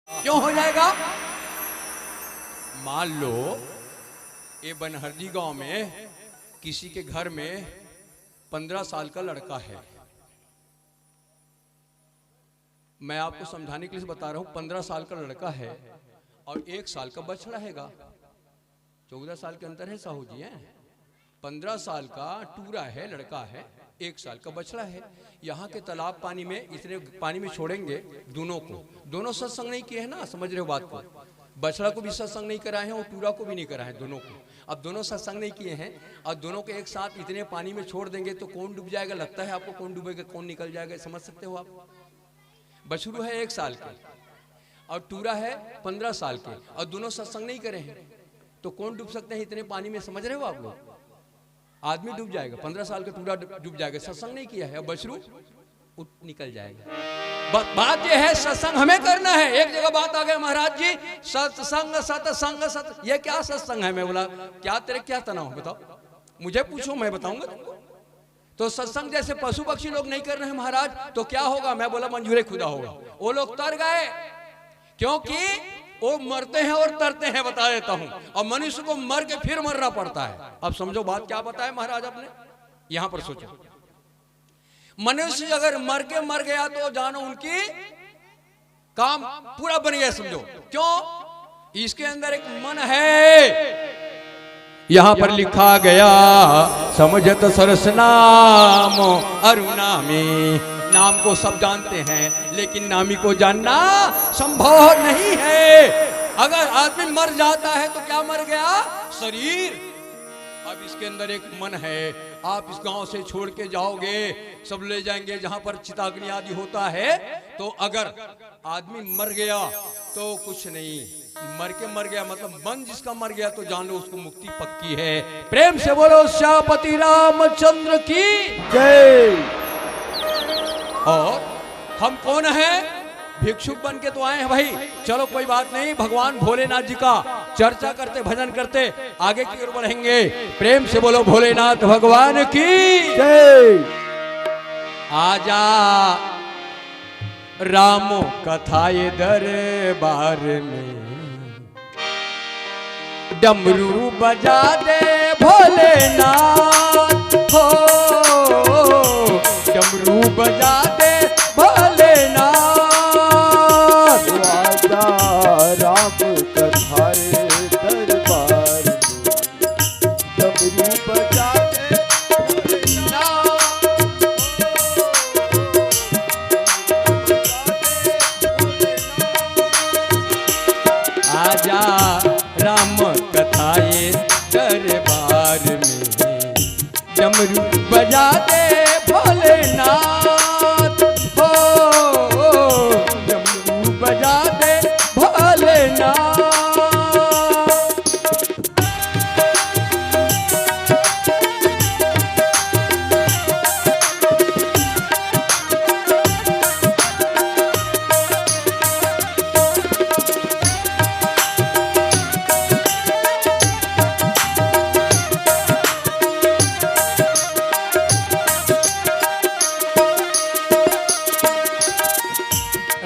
क्यों हो जाएगा? मान लो ये बनहरदी गांव में किसी के घर में 15 साल का लड़का है। मैं आपको समझाने के लिए बता रहा हूं, 15 साल का लड़का है और 1 साल का बछड़ा हैगा। 14 साल के अंतर है साहू जी हैं। 15 साल का टूरा है, लड़का है, 1 साल का बछड़ा है। यहाँ के तालाब पानी में इतने पानी में छोड़ेंगे दोनों को। दोनों सत्संग नहीं किए हैं ना, समझ रहे हो बात को? बछड़ा को भी सत्संग नहीं कराए हैं और टूरा को भी नहीं कराए हैं, दोनों को। अब दोनों सत्संग नहीं किए हैं और दोनों को एक साथ इतने पानी में छोड़ देंगे तो कौन डूब जाएगा? लगता है आपको कौन डूबेगा, कौन निकल जाएगा? समझ सकते हो आप? बछड़ू है 1 साल के और टूरा है 15 साल के और दोनों सत्संग नहीं करे हैं, तो कौन डूब सकते हैं इतने पानी में? समझ रहे हो आप लोग? आदमी डूब जाएगा, 15 साल का टूरा डूब जाएगा, सत्संग नहीं किया है। और बछड़ू निकल जाएगा। बात यह है, सत्संग हमें करना है। एक जगह बात आ गई, महाराज जी सत्संग सत्संग सत, ये क्या सत्संग है? मैं बोला क्या तेरे क्या तनाव, बताओ, मुझे पूछो मैं बताऊंगा तुमको। तो सत्संग जैसे पशु पक्षी लोग नहीं कर रहे हैं महाराज, तो क्या होगा? मैं बोला मंजूर खुदा होगा। वो लोग तर गए क्योंकि वो मरते हैं और तरते हैं, बता देता हूं। और मनुष्य को मर के फिर मरना पड़ता है। अब समझो बात क्या बताया महाराज आपने, यहां पर सोचो। मनुष्य अगर मर के मर गया तो जानो उनकी काम पूरा बन गया, समझो। क्यों? इसके अंदर एक मन है। यहां पर लिखा गया, समझत सरस नाम अरुणामी। नाम को सब जानते हैं लेकिन नामी को जानना संभव नहीं है। अगर आदमी मर जाता है तो क्या मर गया? शरीर। अब इसके अंदर एक मन है। आप इस गांव से छोड़ के जाओगे, सब ले जाएंगे जहां पर चिताग्नि आदि होता है। तो अगर आदमी मर गया तो कुछ नहीं, मर गया मतलब मन जिसका मर गया तो जान लो उसको मुक्ति पक्की है। प्रेम से बोलो श्यामपति रामचंद्र की जय। और हम कौन हैं? भिक्षुक बन के तो आए हैं भाई। चलो कोई बात नहीं, भगवान भोलेनाथ जी का चर्चा करते, भजन करते आगे की ओर बढ़ेंगे। प्रेम से बोलो भोलेनाथ भगवान की जय। आजा रामो कथाए दरबार में, डमरू बजा दे भोलेनाथ हो, डमरू बजा दे भोलेनाथ। राम कथाए दरबार में, डमरू बजा दे आजा राम कथाए दरबार में, डमरू बजा दे भोलेनाथ हो, डमरू बजा दे भोलेनाथ।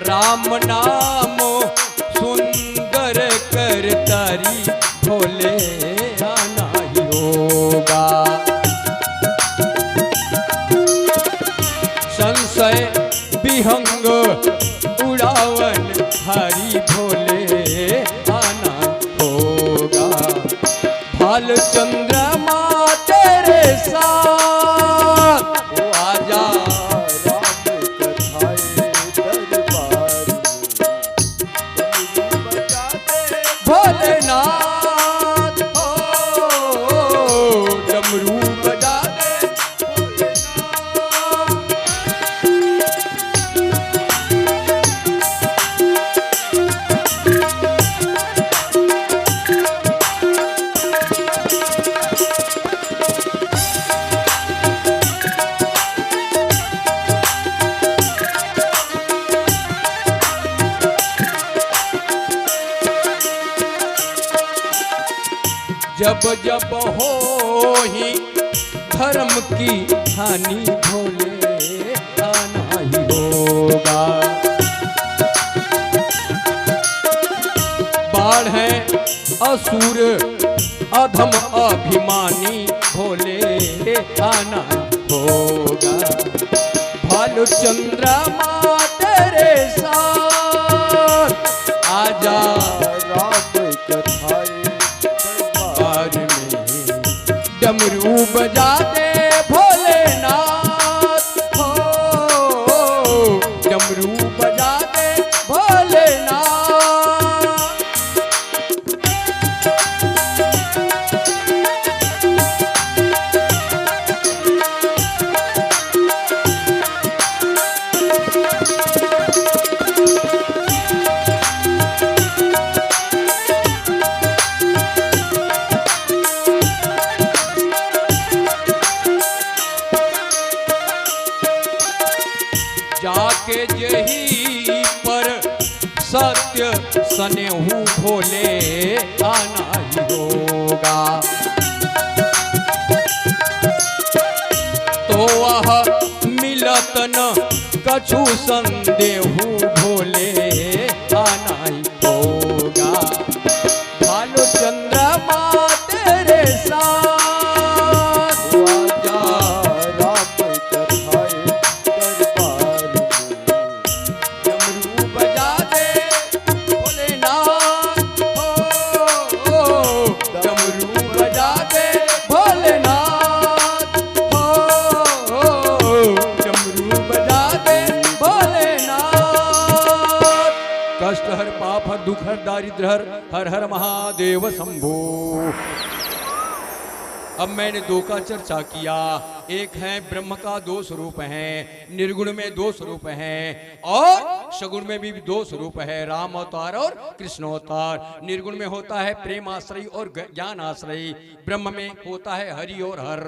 राम नाम सुंदर कर तारी, भोले आना ही होगा। संशय विहंग उड़ावन हरि, भोले आना होगा। भाल चंद्रमा तेरे साथ, वो आजा भोलेनाथ हो, डमरू बजा दे भोलेनाथ। जब जब हो ही धर्म की हानि, भोले आना ही होगा। असुर अधम अभिमानी भोले आना होगा। भालू चंद्रमा तेरे साथ आजा राम कथाए दरबार में, डमरू बजा दे भोलेनाथ हो, डमरू बजा दे भोलेनाथ। जाके जही पर सत्य सनेहू भोले आना ही होगा। तो वह मिलत न कछु संदेहू भोले आना ही होगा। भालू चंद्रमा तेरे साथ आजा राम कथाए दरबार में, डमरू बजा दे भोलेनाथ हो, डमरू बजा दे भोलेनाथ हो, डमरू बजा दे भोलेनाथ। कष्ट हर पाप हर दुख हर दारिद्र हर हर महादेव शंभो। अब मैंने दो का चर्चा किया, एक है ब्रह्म का दो स्वरूप हैं, निर्गुण में दो स्वरूप हैं और सगुण में भी दो स्वरूप है, राम अवतार और कृष्ण अवतार। निर्गुण में होता है प्रेम आश्रय और ज्ञान आश्रय, ब्रह्म में होता है हरि और हर।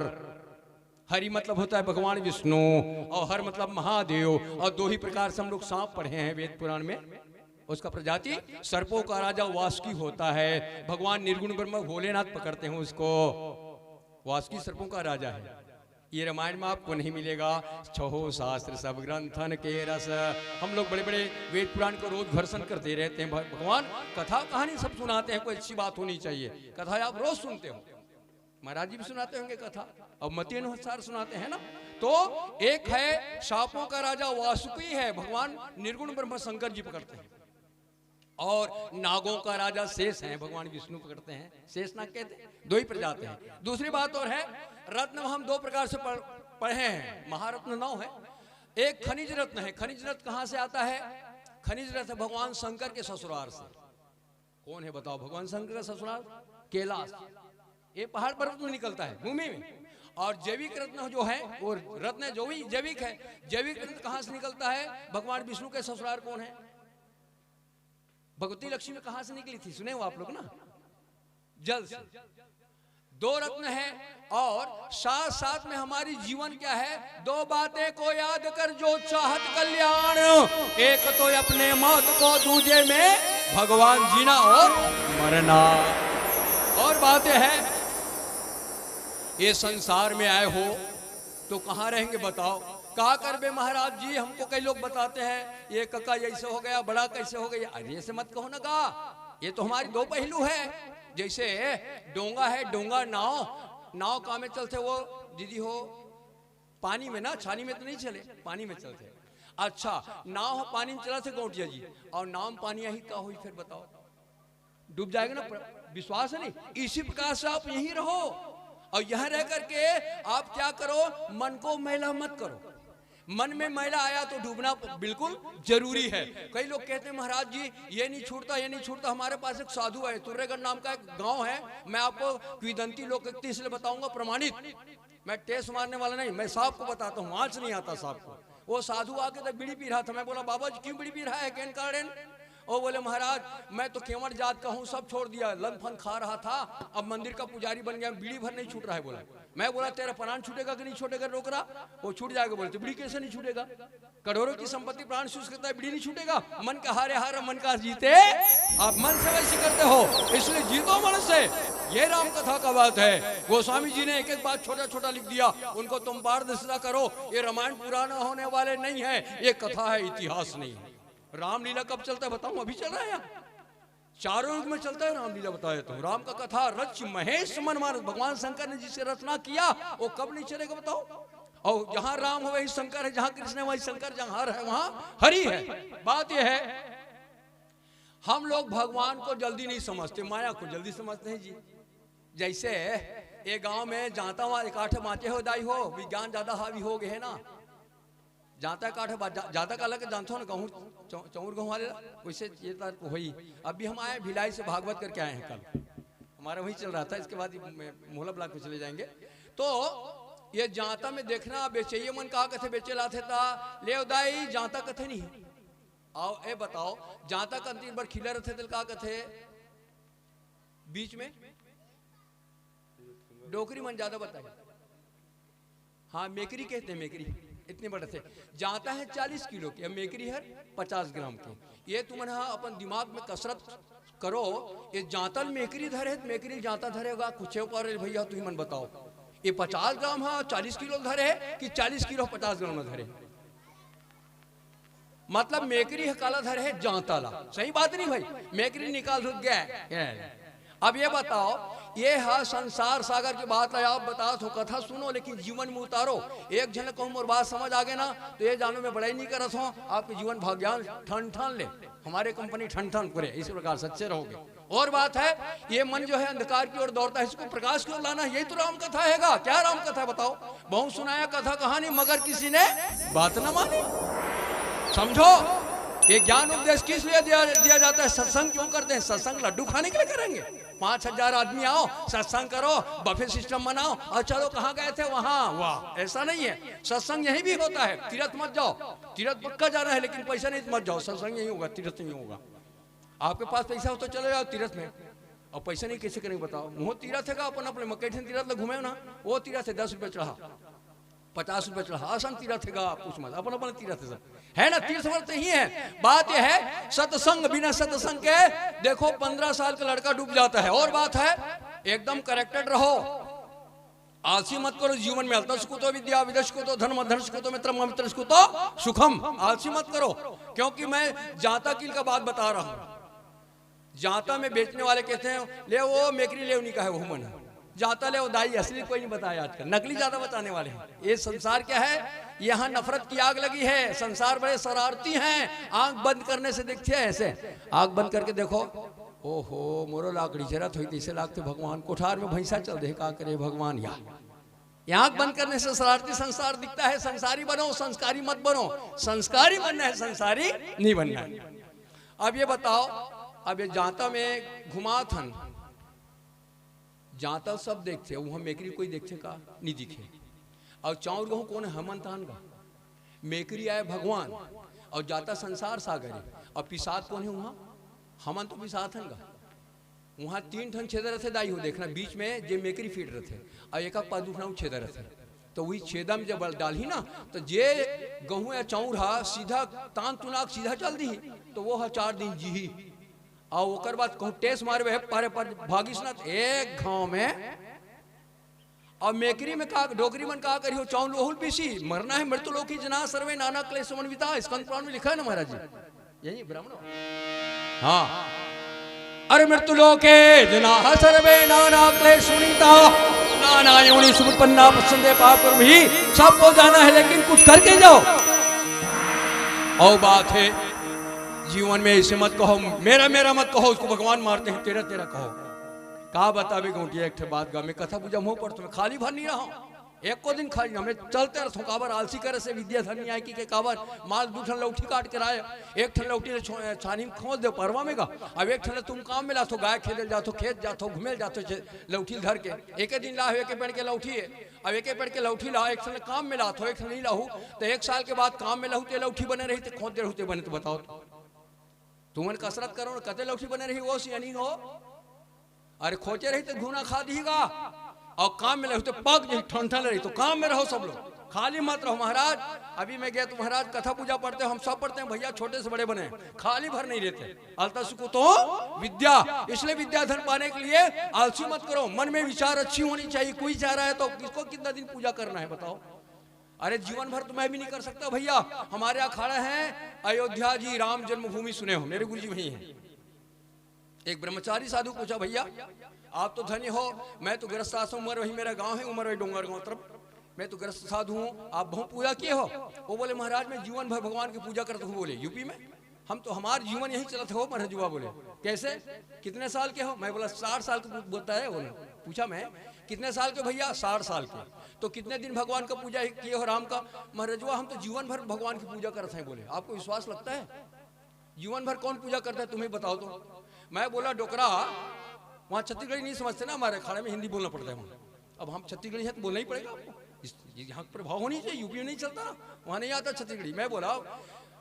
हरि मतलब होता है भगवान विष्णु और हर मतलब महादेव। और दो ही प्रकार से हम लोग सांप पढ़े हैं वेद पुराण में। उसका प्रजाति सर्पों का राजा वासुकी होता है। भगवान निर्गुण ब्रह्म भोलेनाथ पकड़ते हैं उसको। वासुकी सर्पों का राजा है। ये रामायण में आपको नहीं मिलेगा। छहो शास्त्र सब ग्रंथन के रस। हम लोग बड़े बड़े वेद पुराण को रोज भर्सन करते रहते हैं। भगवान कथा कहानी सब सुनाते हैं, कोई अच्छी बात होनी चाहिए। कथा आप रोज सुनते हो, महाराज जी भी सुनाते होंगे कथा, और मती अनुसार सुनाते हैं ना। तो एक है शापों का राजा वासुकी है, भगवान निर्गुण ब्रह्म शंकर जी पकड़ते हैं। और नागों का राजा शेष है, भगवान विष्णु पकड़ते हैं। शेष नाग कहते हैं, दो ही प्रजाति हैं। दूसरी बात और है, रत्न हम दो प्रकार से पढ़े हैं। महारत्न 9 है। एक खनिज रत्न है। खनिज रत्न कहां से आता है? खनिज रत्न भगवान शंकर के ससुराल से। कौन है बताओ? भगवान शंकर का ससुराल कैलाश। ये पहाड़ पर्वत में निकलता है, भूमि में। और जैविक रत्न जो है वो रत्न जो भी जैविक है। जैविक रत्न कहां से निकलता है? भगवान विष्णु के ससुराल कौन है? भगवती लक्ष्मी कहां से निकली थी? सुने हो आप लोग ना? जल से। दो रत्न है। और साथ साथ में हमारी जीवन क्या है? दो बातें को याद कर जो चाहत कल्याण। एक तो अपने मौत को, दूजे में भगवान जीना और मरना। और बातें हैं, ये संसार में आए हो तो कहां रहेंगे बताओ? कहा कर बे महाराज जी, हमको कई लोग बताते हैं ये कक्का ऐसे हो गया, बड़ा कैसे हो गया। अरे ऐसे मत कहो ना, का ये तो हमारी दो पहलू है। जैसे डोंगा है, डोंगा नाव कहाँ में चलते वो दीदी हो? पानी में ना, छानी में तो नहीं चले, पानी में चलते। अच्छा, नाव हो पानी में चला थे गौटिया जी, और नाव में पानी यही का हुई फिर बताओ? डूब जाएगा ना। विश्वास है नहीं? इसी प्रकार से आप यहीं रहो और यहां रह करके आप क्या करो? मन को मैला मत करो। मन में मैला आया तो डूबना बिल्कुल जरूरी है। कई लोग कहते हैं महाराज जी ये नहीं छूटता, ये नहीं छूटता। हमारे पास एक साधु है, तुर्रेगढ़ नाम का एक गांव है। मैं आपको किदंती लोकोक्ति इसलिए बताऊंगा, प्रमाणित। मैं टेस्ट मारने वाला नहीं, मैं साहब को बताता हूँ, आंच नहीं आता साहब को। वो साधु आके तो बीड़ी पी रहा था। मैं बोला बाबा जी क्यों बीड़ी पी रहा है, कैन कारण? और बोले महाराज मैं तो केवट जात का हूँ, सब छोड़ दिया, लन फन खा रहा था, अब मंदिर का पुजारी बन गया, बीड़ी भर नहीं छूट रहा है। बोला मैं बोला तेरा प्राण छूटेगा कि नहीं छूटेगा? रोक रहा, वो छूट जाएगा। बोलते बीड़ी कैसे नहीं छूटेगा? करोड़ों की संपत्ति प्राण चूस करता है, बीड़ी नहीं छूटेगा? मन का हारे हारा मन का जीते। आप मन से वैसे करते हो, इसलिए जीतो मन से। ये राम कथा का बात है। गोस्वामी जी ने एक एक बात छोटा छोटा लिख दिया, उनको तुम पारदर्शिता करो। ये रामायण पुराना होने वाले नहीं है, ये कथा है, इतिहास नहीं है। रामलीला कब चलता है बताऊं? अभी चल रहा है यहाँ। चारों युग में चलता है रामलीला बताया तो राम का कथा रच महेश मन मानस। भगवान शंकर ने जिसे रचना किया वो कब नहीं चलेगा बताओ। और जहां राम है वही शंकर है, जहां कृष्ण है वही शंकर, जहां हर है वहां हरि है। बात यह है हम लोग भगवान को जल्दी नहीं समझते, माया को जल्दी समझते हैं जी। जैसे ये गांव में जाता वहां इकाठे बाँचे हो दाई हो, विज्ञान ज्यादा हावी हो गए है ना। जाता काठे ज्यादा का अलग जानते हो ना, गहूँ चौर गहूँ वाले वैसे ये वही। अभी हम आए भिलाई से भागवत करके आए हैं, कल हमारा वही चल रहा था। इसके बाद मोहल्ला ब्लॉक में चले जाएंगे। तो ये जाता में देखना बेचैये मन कहा कथे बेचे लाते था ले दाई जाता कथे नहीं। आओ ए बताओ जाता का अंतिम बार खिला रहे थे कहा कथे बीच में डोकरी मन ज्यादा बताए। हाँ मेकरी कहते हैं, मेकरी इतने बड़े थे। जाता है 40 किलो की, मेकरी है 50 ग्राम की। ये तुम अपन दिमाग में कसरत करो, ये जातल मेकरी धरे मेकरी जाता धरेगा कुछ पर भैया तुम मन बताओ ये 50 ग्राम है 40 किलो धरे कि 40 किलो 50 ग्राम में धरे। मतलब मेकरी है काला धरे है जाताला, सही बात नहीं भाई। मेकरी निकाल रुक गया। अब ये बताओ ये है संसार सागर की बात है। आप बताओ तो कथा सुनो लेकिन जीवन में उतारो। एक जन कहूँ और बात समझ आ गए ना तो ये जानो मैं बड़ाई नहीं करत हूँ, आपके जीवन भाग्यान ठन ठन ले, हमारे कंपनी ठन ठन करे, इस प्रकार सच्चे रहोगे। और बात है ये मन जो है अंधकार की ओर दौड़ता है, इसको प्रकाश की ओर लाना, यही तो राम कथा हैगा। क्या राम कथा बताओ, बहुत सुनाया कथा कहानी मगर किसी ने बात ना मानी। समझो ये ज्ञान उपदेश किस लिए दिया जाता है। सत्संग क्यों करते हैं, सत्संग लड्डू खाने के लिए करेंगे। 5000 आदमी आओ सत्संग करो, बफे सिस्टम बनाओ और चलो कहाँ गए थे वहां, वाह ऐसा नहीं है। सत्संग यही भी होता है। तीर्थ मत जाओ, तीर्थ पक्का जाना है लेकिन पैसा नहीं मत जाओ, सत्संग यही होगा, तीर्थ नहीं होगा। आपके पास पैसा हो तो चले जाओ तीर्थ में, और पैसा नहीं कैसे करेंगे बताओ। वो तीर्थ है अपन अपने मकई तीर्थ घूमे ना, वो तीर्थ है 10 रुपये चढ़ा 50 रुपये चढ़ा, आसान तीर्थ है कुछ मत, अपन अपन तीर्थ है ना। तीर्थ वर्त ही है। बात यह है सत्संग, बिना सत्संग के देखो 15 साल का लड़का डूब जाता है। और बात है एकदम करेक्टेड रहो, आलसी मत करो जीवन में। अल्तस को तो विद्या, विदश को तो धर्म, धर्ष को तो मित्र, मित्र को तो सुखम। आलसी मत करो, क्योंकि मैं जाता किल का बात बता रहा हूं। जाता में बेचने वाले कहते हैं ले वो मेकरी ले उन्हीं का है वो मन, जाता ले वो दाई, असली कोई नहीं बताया आजकल, नकली ज्यादा बताने वाले हैं। ये संसार क्या है, यहाँ नफरत की आग लगी है। संसार बड़े शरारती हैं, आंख बंद करने से दिखते हैं ऐसे। आंख बंद करके देखो, ओहो मोरो लाकड़ी जरत हुई तैसे लागते भगवान, कोठार में भैंसा चल दे का करे भगवान। या आंख बंद करने से शरारती संसार दिखता है। संसारी बनो, संस्कारी मत बनो। संस्कारी बनना है, संसारी नहीं बनना है। अब ये बताओ, अब ये जाता में घुमा थन, जाता सब देखते वहां मेकरी कोई देखे का नहीं दिखे। और चाउर गहूँ कौन है, हमनतान का। मेकरी आए भगवान और जाता संसार सागर है। और पिसाद कौन है वहाँ, हमन तो पिसाद हन का। वहाँ 3 ठन छेदर रथे दाई हो देखना, बीच में जे मेकरी फीट रहे और एक पास दूसरा छेदर रथे। तो वही छेदा में जब डाली ना तो जे गहूँ या चाउर हा सीधा तान तुनाक सीधा चल दी, तो वो 4 दिन जी। और ओकर बाद कहूँ टेस मारवे पारे पर भागिस ना एक गांव में। और मेकरी में का डोगरी मन का करी हो चाउल लोहुल पीसी, मरना है मृत्यु लोकी जना सर्वे नाना क्लेश समन्विता, स्कंद पुराण में लिखा है ना महाराज जी, यही ब्राह्मण। हाँ अरे मृत्यु लोके जना सर्वे नाना क्लेश समन्विता, नाना योनि सुपन्ना पसंदे पाप भी सबको जाना है लेकिन कुछ करके जाओ। और बात है जीवन में ऐसे मत कहो मेरा मेरा मत कहो, उसको भगवान मारते हैं, तेरा तेरा कहो। कहा बतावे गोटिया एक बात गा मैं कथा पूजा मुँह पर, तुम्हें खाली भर नहीं रहा हूँ। एक को दिन खाली हमें चलते रहो, काबर आलसी करे से विद्या धनी आए कि काबर माल 2 ठन लौठी काट के आए, 1 ठन लौठी छानी में खोल दे परवा में गा। अब 1 ठन तुम काम में लाथो, गाय खेदे जातो, खेत जातो, घूमे जातो लौठी धर के। एक दिन ला एक पेड़ के लौठी है, अब एक पेड़ के लौठी ला, एक ठन काम में लाथो, एक ठन नहीं लाहू तो 1 साल के बाद काम में लहू ते लौठी बने रही तो खोद दे रहते बने। तो बताओ तुमने कसरत करो ना कते लौठी बने रही वो सियानी हो। अरे खोचे रही तो घूना खा दीगा, और काम में रहो तो पग नहीं ठंडा रही तो काम में रहो सब लोग, खाली मत रहो। महाराज अभी मैं गया तो महाराज कथा पूजा पढ़ते हम सब पढ़ते हैं भैया, छोटे से बड़े बने, खाली भर नहीं रहते। अलतस को तो विद्या, इसलिए विद्या धन पाने के लिए आलसी मत करो, मन में विचार अच्छी होनी चाहिए। कोई चाह रहा है तो किसको कितना दिन पूजा करना है बताओ। अरे जीवन भर तो मैं भी नहीं कर सकता भैया। हमारे अखाड़ा है अयोध्या जी राम जन्मभूमि, सुने हो मेरे गुरु जी वही है, एक ब्रह्मचारी साधु पूछा, भैया आप तो धन्य हो, मैं तो गृहस्थ आश्रम, उमर वही मेरा गांव है, उमर वही डोंगर गांव तरफ, मैं तो गृहस्थ साधु हूँ, आप बहुत पूजा किए हो। वो बोले महाराज मैं जीवन भर भगवान की पूजा करता हूँ। बोले यूपी में हम तो हमारा जीवन यही चलता हो महाराजुआ। बोले कैसे, कितने साल के हो? मैं बोला 60 साल का बोलता है। बोले पूछा मैं कितने साल के? भैया 60 साल के। तो कितने दिन भगवान का पूजा किए हो राम का? महाराजुआ हम तो जीवन भर भगवान की पूजा करते हैं। बोले आपको विश्वास लगता है? जीवन भर कौन पूजा करता है तुम्हें बताओ तो। मैं बोला डोकरा वहाँ छत्तीसगढ़ी नहीं समझते ना, हमारे अखाड़े में हिंदी बोलना पड़ता है वहाँ। अब हम छत्तीसगढ़ी है तो बोलना ही पड़ेगा आपको, यहाँ प्रभाव होनी चाहिए। यूपी में नहीं चलता ना, वहाँ नहीं आता छत्तीसगढ़ी। मैं बोला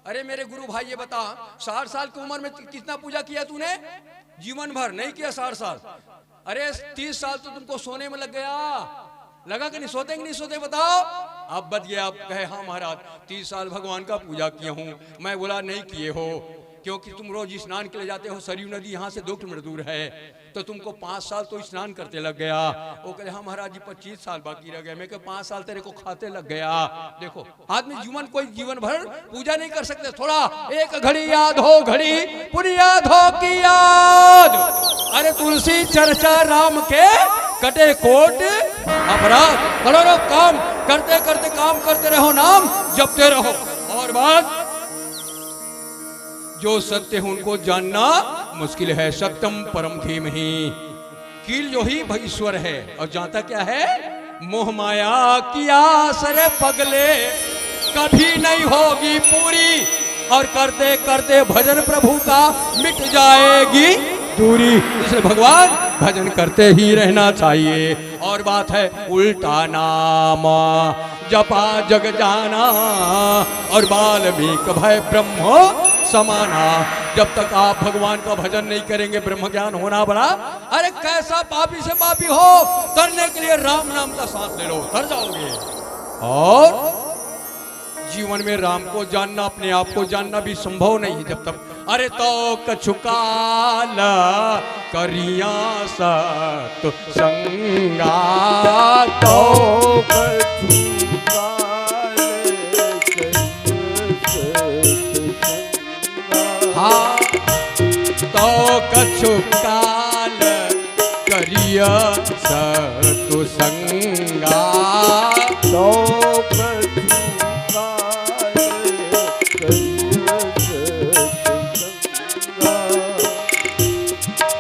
अरे मेरे गुरु भाई ये बता 60 साल की उम्र में कितना पूजा किया तूने? जीवन भर नहीं किया 60 साल। अरे 30 साल तो तुमको सोने में लग गया, लगा कि नहीं सोते कि नहीं सोते बताओ? अब बच गया। आप कहे हाँ महाराज 30 साल भगवान का पूजा किया हूँ। मैं बोला नहीं किए हो, क्योंकि तुम रोज स्नान के लिए जाते हो, सरयू नदी यहाँ से 2 किलोमीटर दूर है, तो तुमको 5 साल तो स्नान करते लग गया। वो कहे हाँ महाराज जी 25 साल बाकी रह गए। मैं कह 5 साल तेरे को खाते लग गया। देखो आदमी जीवन कोई जीवन भर पूजा नहीं कर सकते। थोड़ा एक घड़ी याद हो, घड़ी पूरी याद हो की याद। अरे तुलसी चर्चा राम के कटे कोट अपराध। करो रो काम करते करते, काम करते रहो, नाम जपते रहो। और बात जो सत्य है उनको जानना मुश्किल है, सत्यम परम धीमहि। कील जो ही ईश्वर है, और जानता क्या है? मोह माया की आस रे पगले कभी नहीं होगी पूरी, और करते करते भजन प्रभु का मिट जाएगी दूरी। इसलिए भगवान भजन करते ही रहना चाहिए। और बात है उल्टा नाम जपा जग जाना, और वाल्मीक भय ब्रह्म समाना। जब तक आप भगवान का भजन नहीं करेंगे ब्रह्म ज्ञान होना बड़ा। अरे कैसा पापी से पापी हो, तरने के लिए राम नाम का साथ ले लो, तर जाओगे। और जीवन में राम को जानना, अपने आप को जानना भी संभव नहीं है जब तक। अरे तो कछुकाल करिया सत संगा, तो हाँ तो कछुकाल करिया सत संगा, तो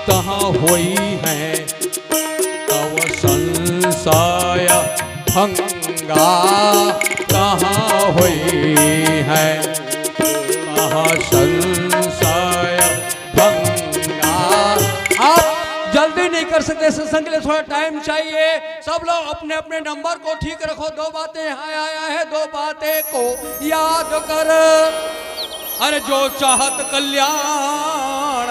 कहाँ हुई है तव संशय भंगा, कहाँ हुई है कहाँ संशय भंगा। आप जल्दी नहीं कर सकते, सत्संग के लिए थोड़ा टाइम चाहिए। सब लोग अपने अपने नंबर को ठीक रखो। 2 बातें यहाँ आया है, 2 बातें को याद कर। अरे जो चाहत कल्याण,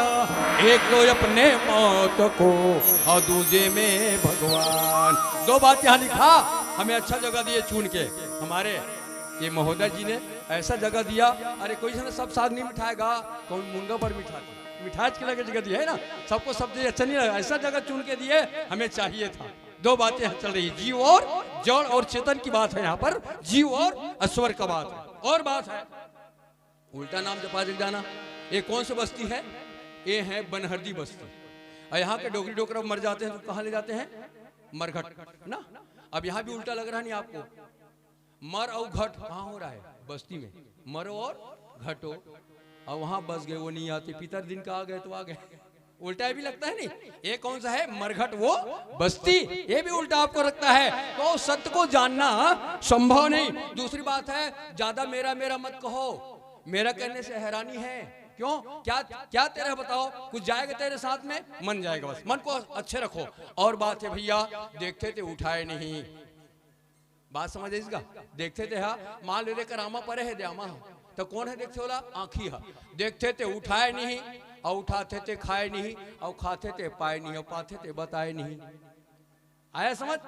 एक तो अपने मौत को और दूजे में भगवान। 2 बात यहाँ लिखा। हमें अच्छा जगह दिए चुन के, हमारे ये महोदय जी ने ऐसा जगह दिया। अरे कोई से सब साथ नहीं मिठाएगा, कौन मुंगा पर मिठाई के लगे जगह दिया है ना, सबको सब चीज अच्छा नहीं लगा, ऐसा जगह चुन के दिए, हमें चाहिए था। 2 बातें यहाँ चल रही है, जीव और जड़ और चेतन की बात है यहाँ पर, जीव और ईश्वर का बात है। और बात है उल्टा नाम जपा जग जाना। ये कौन सी बस्ती है? ये है बनहरदी बस्ती। और यहाँ के डोगरी डोकरा मर जाते हैं तो कहाँ ले जाते हैं? मरघट ना। अब यहाँ भी उल्टा लग रहा नहीं आपको? मर और घट कहाँ हो रहा है? बस्ती में मरो और घटो। और वहां बस गए, वो नहीं आते। पितर दिन का आ गए तो आ गए। उल्टा भी लगता है नहीं? ये कौन सा है? मरघट वो बस्ती। ये भी उल्टा आपको लगता है। तो सत्य को जानना संभव नहीं। दूसरी बात है ज्यादा मेरा मेरा मत कहो। मेरा कहने से हैरानी है। क्यों? क्या तेरा बताओ? कुछ जाएगा तेरे साथ में? मन जाएगा। बस मन को अच्छे रखो। और बात है भैया, देखते थे उठाए नहीं। बात समझ इसका? देखते थे हाँ माल ले लेकर आमा परे है द्यामा, तो कौन है देखते होला? आँखी है। देखते थे उठाए नहीं, और उठाते थे खाए नहीं, और खाते थे पाए नहीं, और पाते थे बताए नहीं। आया समझ?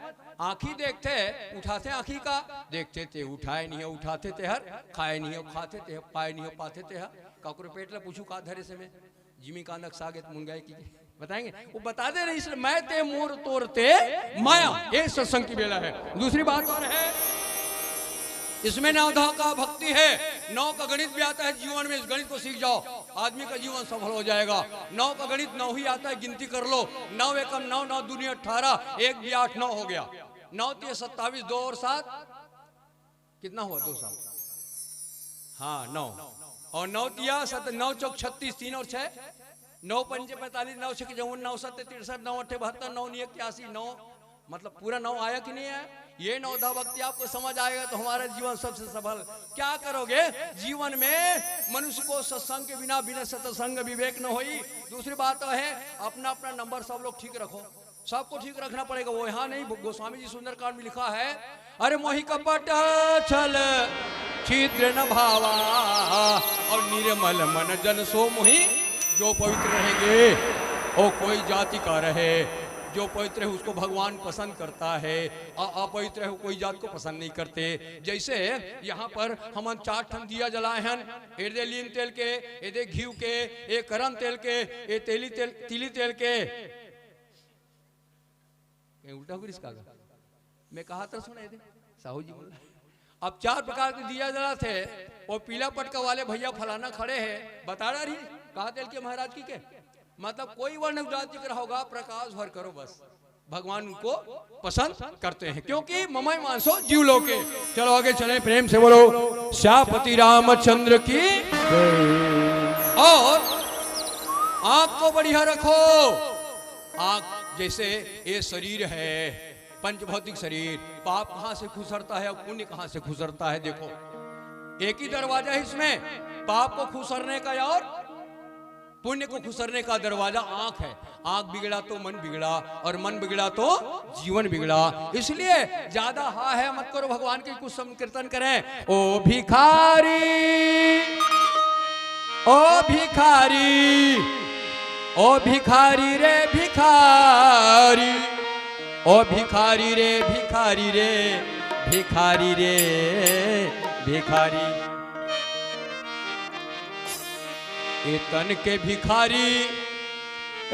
आँखी देखते उठाते आँखी का, देखते थे उठाए नहीं, उठाते थे हर खाए नहीं, और खाते थे पाए नहीं, और पाते थे हर काकुर पेट ला पूछू का धरे से में जिमी का नक्शा गे मुंगाए की बताएंगे, वो बता दे रहे। इसलिए मैं ते मोर तोड़ते माया, ये सत्संग की बेला है। दूसरी बात और है, इसमें 9 का भक्ति है, 9 का गणित भी आता है जीवन में। इस गणित को सीख जाओ। आदमी का जीवन सफल हो जाएगा। 9 का गणित 9 ही आता है, गिनती कर लो। 9 एकम 9, 9 दूनी 18, 1 भी 8, 9 हो गया। 9 3 27, 2 और 7 कितना हुआ? 2 7, हाँ 9। और 9 तिया 7, 9 चौक 36, 3 और 6, 9 पंजे 45, 9 6 54, 9 7 63, 9 8 72, 9 9 81, 9 मतलब पूरा 9 आया कि नहीं आया? ये 9 भक्ति आपको समझ आएगा तो हमारा जीवन सबसे सफल। क्या करोगे जीवन में? मनुष्य को सत्संग के बिना, बिना सत्संग विवेक न होई। दूसरी बात तो है अपना अपना नंबर सब लोग ठीक रखो, सबको ठीक रखना पड़ेगा। वो यहाँ नहीं, गोस्वामी जी सुंदरकांड में लिखा है, अरे मोहि कपट छल छिद्र न भावा और निर्मल मन जन सो मोहि। जो पवित्र रहेंगे और कोई जाति का रहे, जो पवित्र है उसको भगवान पसंद करता है, अपवित्र है कोई जात को पसंद नहीं करते। जैसे यहाँ पर हम 4 ठन दिया जलाए हैं, एदे लीन तेल के, एदे घी के, एक करन तेल के, ए तिली तेल के। उल्टा हुआ इसका मैं कहा था, सुना दे साहू जी बोला। अब 4 प्रकार के दिया जला थे और पीला पटका वाले भैया फलाना खड़े हैं, बता रही कहा तेल के महाराज की के मतलब कोई वर्ण जाति का होगा, प्रकाश भर करो बस। भगवान उनको पसंद करते हैं क्योंकि ममई मानसो जीव लोके। चलो आगे चले, प्रेम से बोलो श्यापति रामचंद्र की। और आंख को बढ़िया रखो। आंख जैसे ये शरीर है, पंचभौतिक शरीर, पाप कहां से खुसरता है और पुण्य कहां से खुसरता है। देखो एक ही दरवाजा है इसमें, पाप को खुसरने का और पुण्य को खुसरने का दरवाजा आंख है। आंख बिगड़ा तो मन बिगड़ा और मन बिगड़ा तो जीवन बिगड़ा। इसलिए ज्यादा हा है मत करो, भगवान के कुछ संकीर्तन करें। ओ भिखारी, ओ भिखारी, ओ भिखारी रे भिखारी, ओ भिखारी रे भिखारी रे भिखारी रे भिखारी। ए तन के भिखारी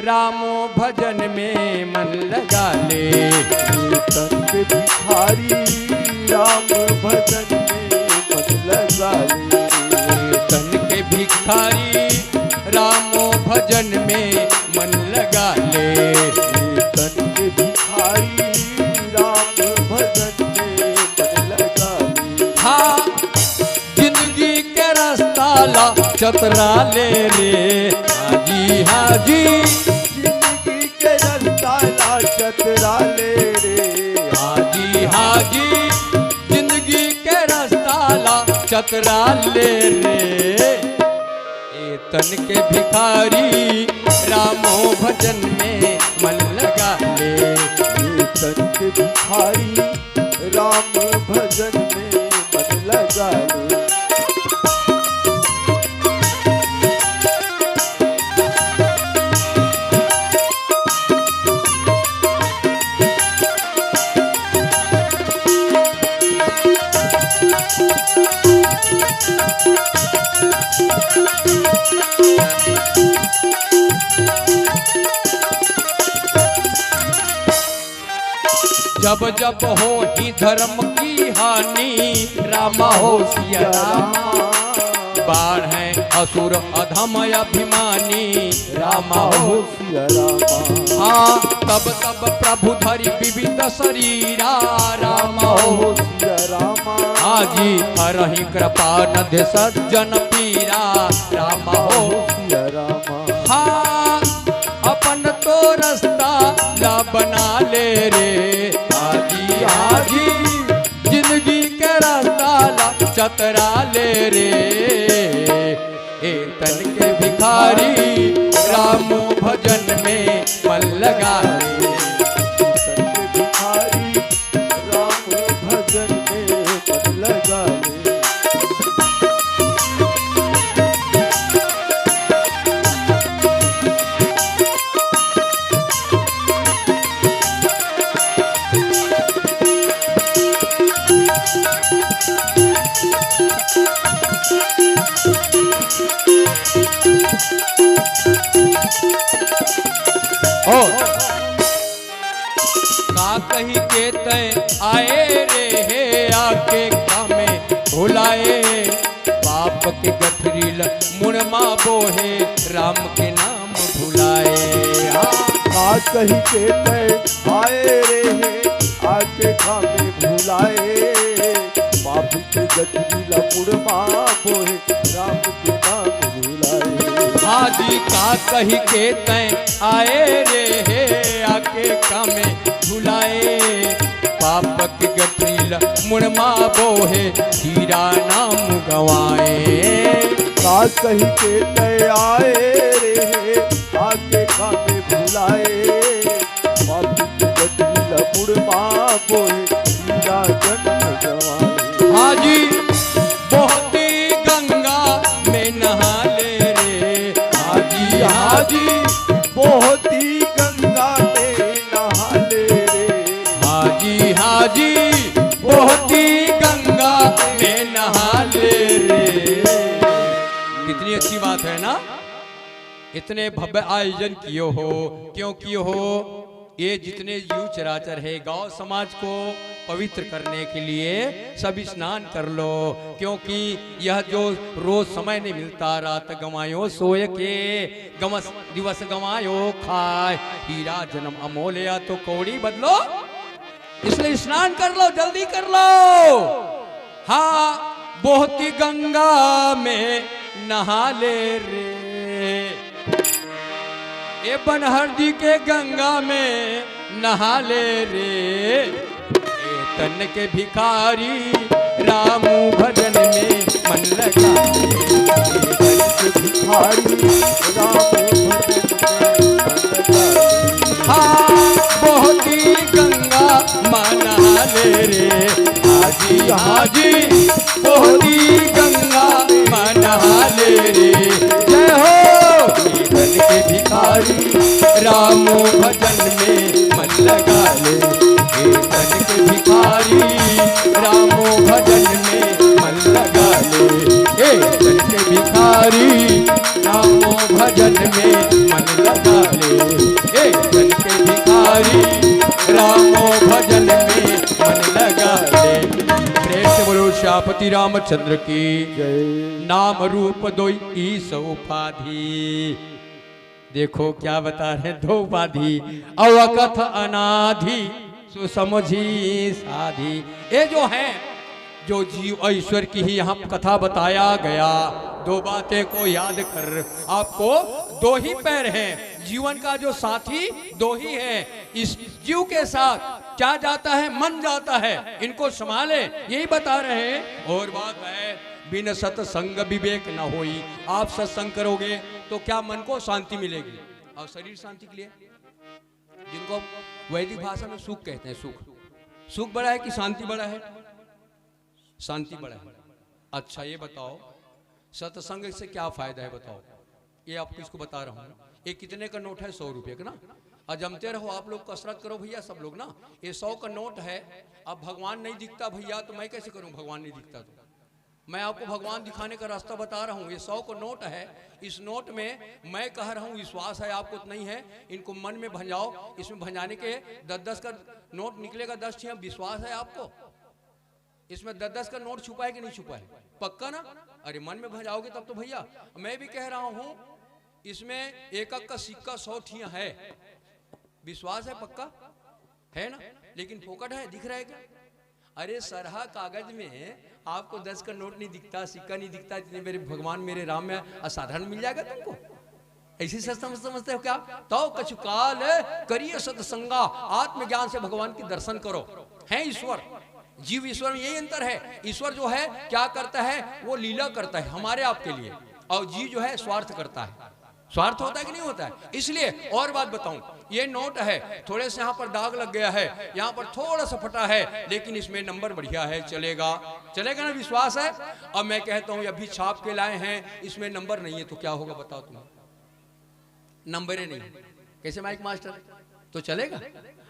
रामो भजन में मन लगा ले। तन के भिखारी राम भजन में मन लगा ले। तन के भिखारी रामो भजन में मन लगा ले। तन के भिखारी राम भजन में मन लगा ले। हाँ जिंदगी के रास्ता ला चतरा ले रे। हाजी हाजी जिंदगी के रास्ता ला चतरा ले रे। हाजी हाजी जिंदगी के रास्ता ला चतरा ले रे। ए तन के भिखारी रामो भजन में मन लगा ले। तन के भिखारी राम भजन में मन लगा ले। जब जब हो ही धर्म की हानि रामा हो सिया रामा। बाढ़ है असुर अधम अभिमानी रामा हो सिया रामा। हाँ तब तब प्रभु धरि विविध शरीरा रामा हो सिया रामा। हाजी हरहि कृपा नध्य सज्जन पीरा रामा हो सिया रामा। हाँ अपन तो रास्ता ला बना ले रे। हाजी हाजी जिंदगी के रास्ता ला चतरा ले रे। ए तन के भिखारी राम भजन में मन लगा ले। तन के भिखारी राम भजन में मन लगा ले। का कही के तय आए रे हे आके कामे भुलाए। पाप के गठरील मुड़ मुड़मा बोहे राम के नाम भुलाए। का कही के तय आए रे है आके खामे भुलाए। पाप के गठरीला मुड़मा बोहे राम के नाम भुलाए। हाजी का कही के तय आए रे है आके कामे भुलाए। पाप की गठरीला मुड़मा बोहे हीरा नाम गवाए। का कही के तय आए रे है आके खामे भुलाए। पाप के गठरीला मुड़मा बोहे हीरा जन्म गवाए। हाजी बोहती गंगा में नहा ले रे। हाजी हाजी बोहती गंगा में नहा ले रे। हाजी हाजी बोहती गंगा में नहा ले रे। कितनी अच्छी बात है ना। इतने भव्य आयोजन किए हो, क्यों किए हो? ये जितने जीव चराचर है गांव समाज को पवित्र करने के लिए सब स्नान कर लो, क्योंकि यह जो रोज समय नहीं मिलता, रात गवायो सोए के गमस दिवस गवायो खाए। हीरा जन्म अमोलिया तो कौड़ी बदलो, इसलिए स्नान कर लो, जल्दी कर लो। हाँ बोहती गंगा में नहा ले रे। ये बनहरदी के गंगा में नहा ले रे। ए तन के भिखारी राम भजन में मन लगा ले। भिखारी राम भजन में मन लगा। हाँ बोहती गंगा माँ नहा ले रे। हाजी हाजी बोहती गंगा माँ नहा ले रे। जय हो धन के भिखारी राम भजन में मन लगा ले। हे धन के भिखारी राम भजन में मन लगा ले। हे धन के भिखारी राम भजन में मन लगा ले। हे धन के भिखारी राम भजन में मन लगा ले। प्रेम से बोलो श्यापति रामचंद्र की जय। नाम रूप दो ईस उपाधि। देखो क्या बता रहे, दो उपाधि अवकथ अनाधि सुसमझी साधी। ये जो है जो जीव ईश्वर की ही यहाँ कथा बताया गया। दो बातें को याद कर, आपको दो ही पैर हैं, जीवन का जो साथी दो ही है। इस जीव के साथ क्या जाता है, मन जाता है, इनको संभाले, यही बता रहे हैं। और बात है बिन सत्संग विवेक न होई। आप सत्संग करोगे तो क्या मन को शांति मिलेगी और शरीर शांति के लिए, जिनको वैदिक भाषा में सुख कहते हैं। सुख बड़ा है कि शांति बड़ा है? शांति बड़ा है। अच्छा ये बताओ सत्संग से क्या फायदा है, बताओ। ये आपको इसको बता रहा हूँ। ये कितने का नोट है? 100 रुपये का ना। और जमते रहो आप लोग, कसरत करो भैया सब लोग ना। ये 100 का नोट है। अब भगवान नहीं दिखता भैया तो मैं कैसे करूँ? भगवान नहीं दिखता तो मैं आपको भगवान दिखाने का रास्ता बता रहा हूँ। ये 100 का नोट है। इस नोट में मैं कह रहा हूँ विश्वास है आपको तो नहीं है, इनको मन में भंजाओ। इसमें भंजाने के 10-10 का नोट निकलेगा, 10 छः। विश्वास है आपको? इसमें 10-10 का नोट छुपा है कि नहीं छुपा है? पक्का ना? अरे मन में भंजाओगे तब तो भैया। मैं भी कह रहा हूँ इसमें एक का सिक्का 100 ठिया है। विश्वास है? पक्का है ना? लेकिन फोकट है, दिख रहा है क्या? अरे सरहा कागज में आपको 10 का नोट नहीं दिखता, सिक्का नहीं दिखता, इतने मेरे भगवान मेरे राम में असाधारण मिल जाएगा तुमको? ऐसी समझते हो क्या? तो कछुकाल करिए सत्संगा, आत्मज्ञान से भगवान की दर्शन करो। है ईश्वर, जीव ईश्वर में यही अंतर है। ईश्वर जो है क्या करता है, वो लीला करता है हमारे आपके लिए, और जीव जो है स्वार्थ करता है। स्वार्थ होता है कि नहीं होता है? इसलिए और बात बताऊं, ये नोट है, थोड़े से यहाँ पर दाग लग गया है, यहाँ पर थोड़ा सा फटा है, लेकिन इसमें नंबर बढ़िया है, चलेगा। चलेगा ना? विश्वास है? अब मैं कहता हूँ अभी छाप के लाए हैं, इसमें नंबर नहीं है तो क्या होगा बताओ तुम? नंबर नहीं, कैसे माइक मास्टर? तो चलेगा?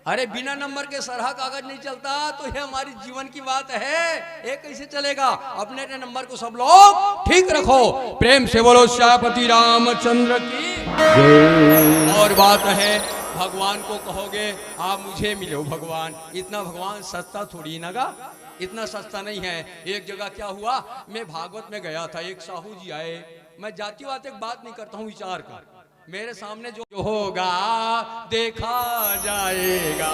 अरे बिना नंबर के सरहा कागज नहीं चलता। तो ये हमारी जीवन की बात है, ये कैसे चलेगा? अपने अपने नंबर को सब लोग ठीक रखो। प्रेम से बोलो श्यापति रामचंद्र की। और बात है भगवान को कहोगे आप मुझे मिलो भगवान, इतना भगवान सस्ता थोड़ी ना गा, इतना सस्ता नहीं है। एक जगह क्या हुआ, मैं भागवत में गया था, एक साहू जी आए, मैं जातिवाद एक बात नहीं करता हूँ, विचार का। मेरे सामने जो होगा देखा जाएगा,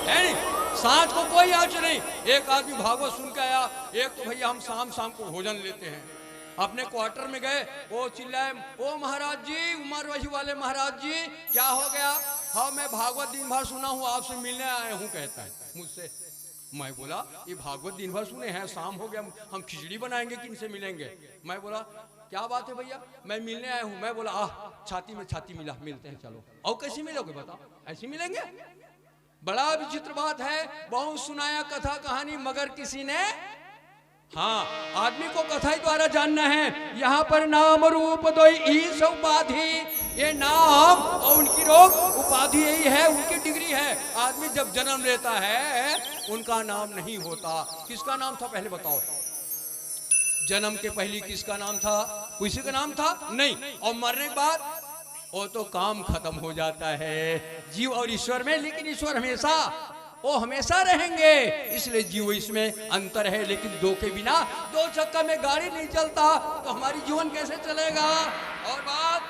है नहीं? सांझ को कोई आज नहीं। एक आदमी भागवत सुन के आया, एक तो भैया हम शाम को भोजन लेते हैं, अपने क्वार्टर में गए, वो चिल्लाए, ओ महाराज जी, उमर वही वाले महाराज जी, क्या हो गया? हाँ मैं भागवत दिन भर सुना हूँ, आपसे मिलने आया हूँ, कहता है मुझसे। मैं बोला ये भागवत दिन भर सुने हैं, शाम हो गया, हम खिचड़ी बनाएंगे, किनसे मिलेंगे? मैं बोला क्या बात है भैया, मैं मिलने आया हूँ। मैं बोला छाती में छाती मिला, मिलते हैं चलो। और कैसे मिलोगे बताओ, ऐसे मिलेंगे? बड़ा विचित्र बात है, बहुत सुनाया कथा कहानी, मगर किसी ने, हाँ आदमी को कथा ही द्वारा जानना है। यहाँ पर नाम रूप दो ईश उपाधि, ये नाम और उनकी रोग उपाधि यही है, उनकी डिग्री है। आदमी जब जन्म लेता है उनका नाम नहीं होता। किसका नाम था पहले बताओ? जन्म के पहले किसका नाम था? किसी का नाम था नहीं। और मरने के बाद वो तो काम खत्म हो जाता है, जीव और ईश्वर में। लेकिन ईश्वर हमेशा, वो हमेशा रहेंगे, इसलिए जीव इसमें अंतर है। लेकिन दो के बिना, दो चक्का में गाड़ी नहीं चलता, तो हमारी जीवन कैसे चलेगा? और बात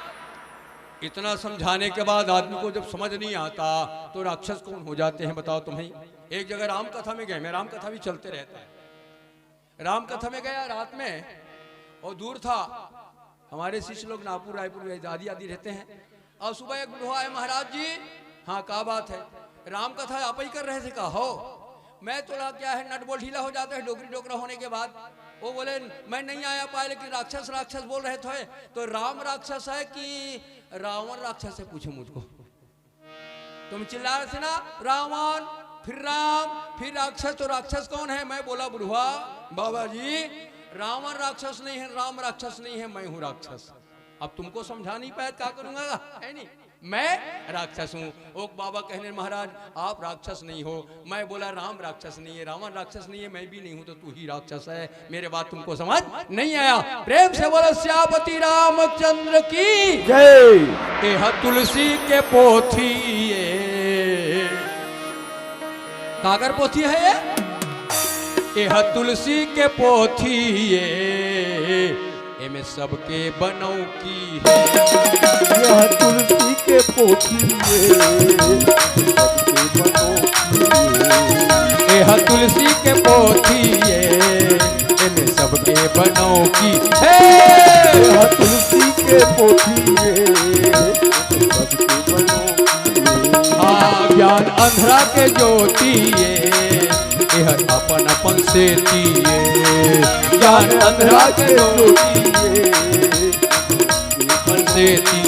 इतना समझाने के बाद आदमी को जब समझ नहीं आता तो राक्षस कौन हो जाते हैं बताओ तुम्हें? एक जगह राम कथा में गए, मैं राम कथा भी चलते रहता है, राम कथा में गया रात में, और दूर था, हमारे शिष्य लोग नागपुर रायपुर में आदि आदि रहते हैं। और सुबह एक बुढ़वा है, महाराज जी हाँ क्या बात है? राम कथा आप ही कर रहे थे? कहा हो। मैं थोड़ा क्या है नट बोल ढीला हो जाता है डोकरी डोकरा होने के बाद। वो बोले मैं नहीं आया पाया, लेकिन राक्षस राक्षस बोल रहे थे, तो राम राक्षस है कि रावण राक्षस है पूछो मुझको। तुम चिल्ला रहे थे ना रावण, फिर राम, फिर राक्षस, तो राक्षस कौन है? मैं बोला बुढ़वा बाबा जी रावण राक्षस नहीं है, राम राक्षस नहीं है, मैं हूँ राक्षस। अब तुमको समझा नहीं पाया, क्या करूंगा, है नहीं? मैं राक्षस हूँ। ओ बाबा कहने महाराज आप राक्षस नहीं हो। मैं बोला राम राक्षस नहीं है, रावण राक्षस नहीं है, मैं भी नहीं हूँ, तो तू ही राक्षस है। मेरे बात तुमको समझ नहीं आया? प्रेम से बोलो श्यापति रामचंद्र की जय। यह तुलसी के पोथी कागर पोथी है यह तुलसी के पोथी ये में सबके बनौ की है। यह तुलसी के पोथी सबके बनौ की। यह तुलसी के पोथी ये में सबके बनौ की है। यह तुलसी के पोथी सबके बनौ की। हाँ ज्ञान अंधरा के ज्योति यह अपन अपन से दिए। ज्ञान अंधरा के ज्योति अपन से दिए।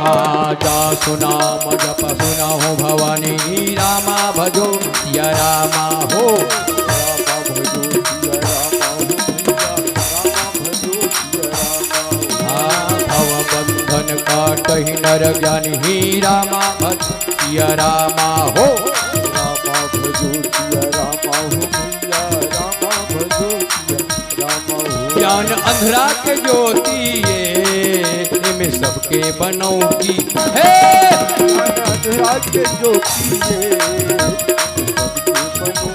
आजा सुना जप सुना हो भवानी रामा भजो सिया रामा हो। रामा भजो सिया रामा हो, भव बंधन काटहि नर ज्ञानी रामा भज सिया रामा हो। रामा भजो सिया रामा हो भैया, रामा भजो सिया रामा हो। ज्ञान अंधरा के ज्योति में सबके बनौ की है। अंधरा के ज्योति सबके बनौ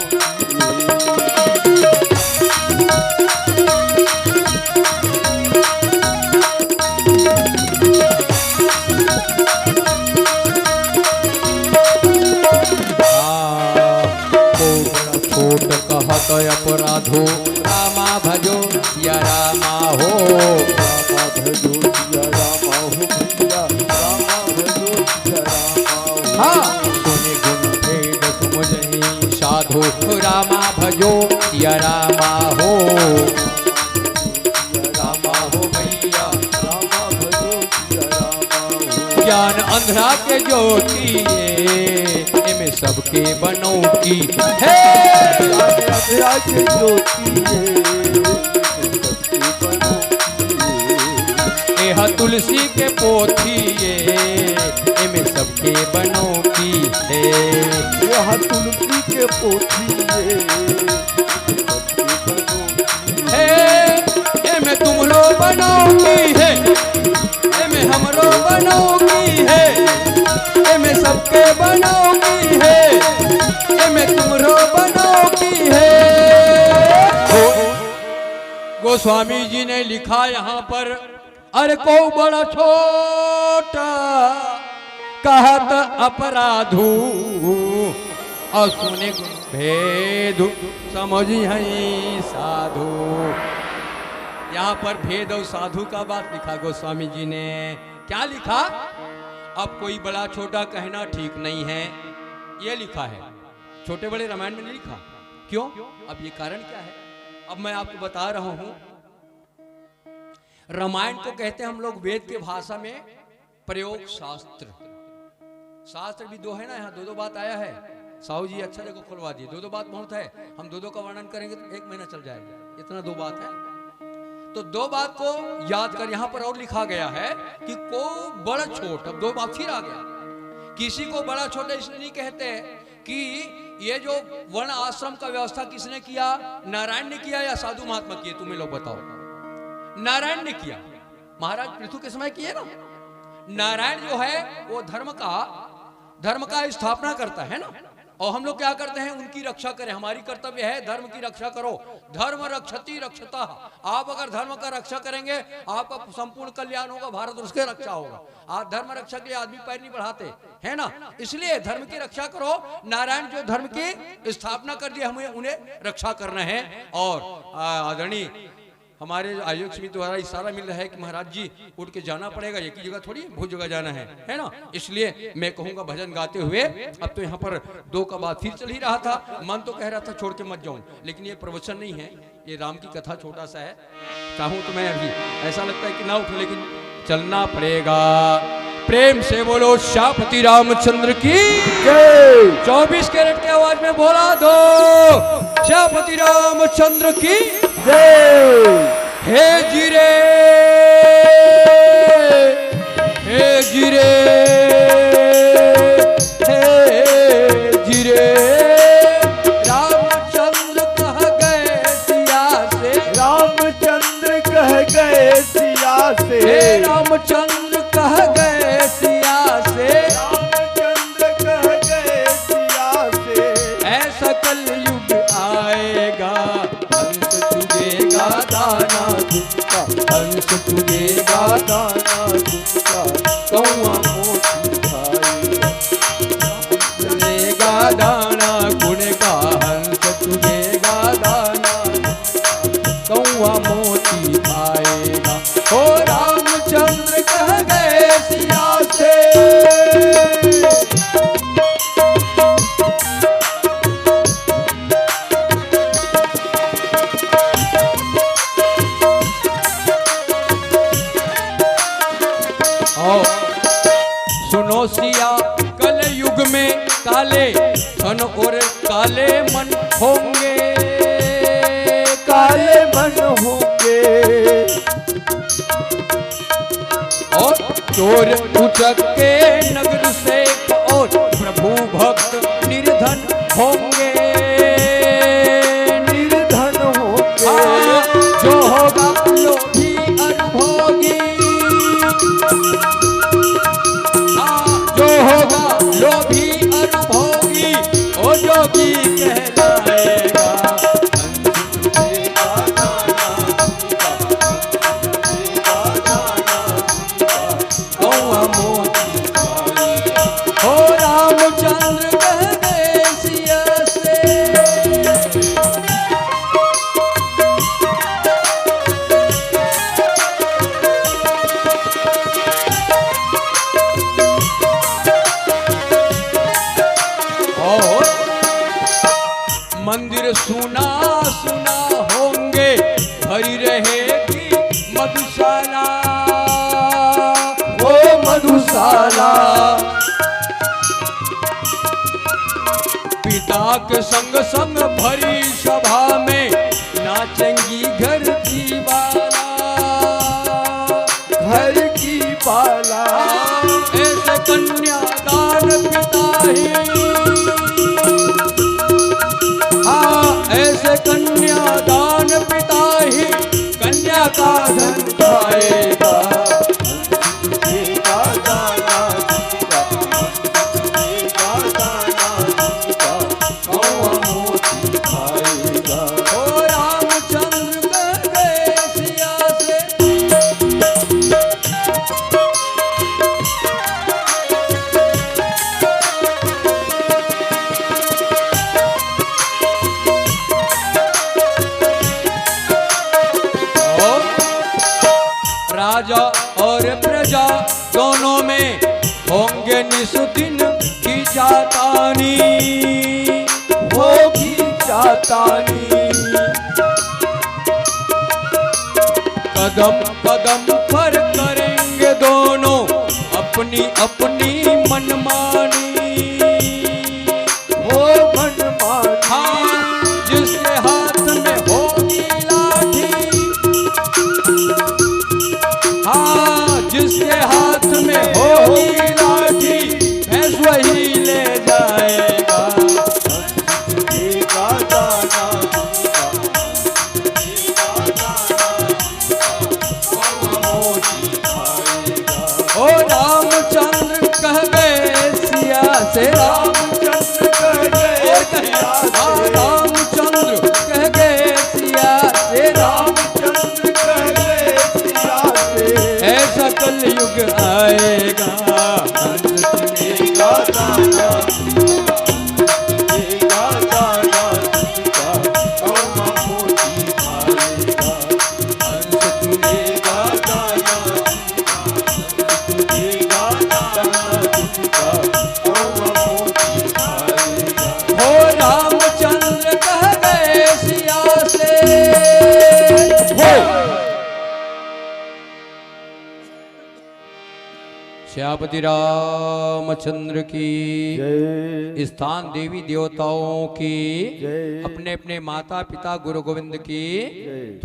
छोट कहत अपराधो रामा भजो या रामा हो। रामा भजो सिया रामा हो भैया, रामा भजो सिया रामा हो। हाँ सुनि गुण भेद सुमझहि साधो रामा भजो या रामा हो। रामा हो भैया, रामा भजो सिया रामा हो। ज्ञान अंधरा के ज्योति में सबके बनौ की है। अंधरा के ज्योति सबके बनौ की। यह तुलसी के पोथी में सबके बनौ की है। यह तुलसी के पोथी सबके बनौ की है। में तुमरो बनौ की है, में हमरो बनौ ये मैं सबके बनाओगी है, ये मैं तुमरो बनाओगी है। गोस्वामी जी ने लिखा यहाँ पर, अरे को बड़ा छोटा कहत अपराधू और सुने भेद समझ है साधु। यहाँ पर भेद और साधु का बात लिखा गोस्वामी जी ने। क्या लिखा? अब कोई बड़ा छोटा कहना ठीक नहीं है, ये लिखा है। छोटे बड़े रामायण में नहीं लिखा। क्यों? अब ये कारण क्या है, अब मैं आपको बता रहा हूं। रामायण को कहते हैं हम लोग वेद के भाषा में प्रयोग शास्त्र। शास्त्र भी दो है ना, यहाँ दो दो बात आया है। साहू जी अच्छा जगह खुलवा दिए, दो दो बात बहुत है। हम दो दो का वर्णन करेंगे तो 1 महीना चल जाएगा, इतना दो बात है। तो दो बात को याद कर, यहाँ पर और लिखा गया है कि को बड़ा छोट। अब दो बात फिर आ गया। किसी को बड़ा छोटा इसलिए नहीं कहते कि ये जो वर्ण आश्रम का व्यवस्था किसने किया? नारायण ने किया या साधु महात्मा किए? तुम्हें लोग बताओ। नारायण ने किया, महाराज पृथु के समय किए ना। नारायण जो है वो धर्म का स्थापना करता है ना, और हम लोग क्या करते हैं? उनकी रक्षा करें। हमारी कर्तव्य है धर्म की रक्षा करो। धर्म रक्षति रक्षता। आप अगर धर्म का रक्षा करेंगे आपका संपूर्ण कल्याण होगा, भारतवर्ष की रक्षा होगा। आप धर्म रक्षा के लिए आदमी पैर नहीं बढ़ाते है ना, इसलिए धर्म की रक्षा करो। नारायण जो धर्म की स्थापना कर दी, हमें उन्हें रक्षा करना है। और आदरणीय हमारे आयोग समिति द्वारा इशारा मिल रहा है कि महाराज जी उठ के जाना पड़ेगा, एक ही जगह थोड़ी बहुत जगह जाना है ना। इसलिए मैं कहूँगा भजन गाते हुए। अब तो यहाँ पर दो का बात फिर चल ही रहा था। मन तो कह रहा था छोड़ के मत जाऊं, लेकिन ये प्रवचन नहीं है, ये राम की कथा छोटा सा है। चाहूँ तो मैं अभी ऐसा लगता है कि ना उठूं, लेकिन चलना पड़ेगा। प्रेम से बोलो श्यामपति रामचंद्र की जय। 24 कैरेट की आवाज में बोला दो श्यामपति रामचंद्र की जय। हे जिरे हे जिरे हे जिरे, रामचंद्र कह गए सिया से। रामचंद्र कह गए सिया से। हे रामचंद्र कह गए सिया से। रामचंद्र कह गए सिया से। ऐसा कलयुग आएगा, अंत चुगेगा दाना दुखा। अंत चुगेगा दाना दुखा, कौआ मोती खाएगा। चुगेगा दाना गुण का, हंस चुगेगा दाना, कौआ मोती खाएगा। ओ रामचंद्र कह गए सिया से। सुनो सिया कल युग में काले धन और काले मन होंगे। काले मन होंगे और चोर उचक के नगर से, और प्रभु भक्त निर्धन होंगे। निर्धन होंगे जो होगा लोभी अनुभोगी। जो होगा लोभी अनुभोगी, ओ जोगी कहलाएगा। ओ रामचंद्र कह गए सिया से। मंदिर सुना सुना होंगे, भरी रहेगी मधुशाला। ओ मधुशाला पिता के संग संग भरी सभा में नाचेंगी घर की बाला। घर की बाला ऐसे कन्यादान पिता ही, ऐसे कन्यादान पिता ही कन्या का धन पाएगा। दिन की जातानी होगी जातानी। कदम कदम पर करेंगे दोनों अपनी अपनी मनमानी। हो मनमानी। हाँ, जिसके हाथ में होगी लाठी, हाँ जिसके हाथ में होगी लाठी, भैंस वही ले जाएगा। देगा दाना ओ रामचंद्र कह गए सिया से, रामचंद्र कह गए सिया हाँ से। रामचंद्र कह गए सिया से, रामचंद्र कह गए सिया से। ऐसा कलयुग आएगा। देगा दाना देगा दाना तुझका कौवा मोती खाएगा। देगा दाना देगा दाना तुझका कौवा मोती खाएगा। हो रामचंद्र कह गए सिया से, हो श्यापति रामचंद्र की जय। स्थान देवी देवताओं की, जय। अपने अपने माता पिता गुरु गोविंद की। जय।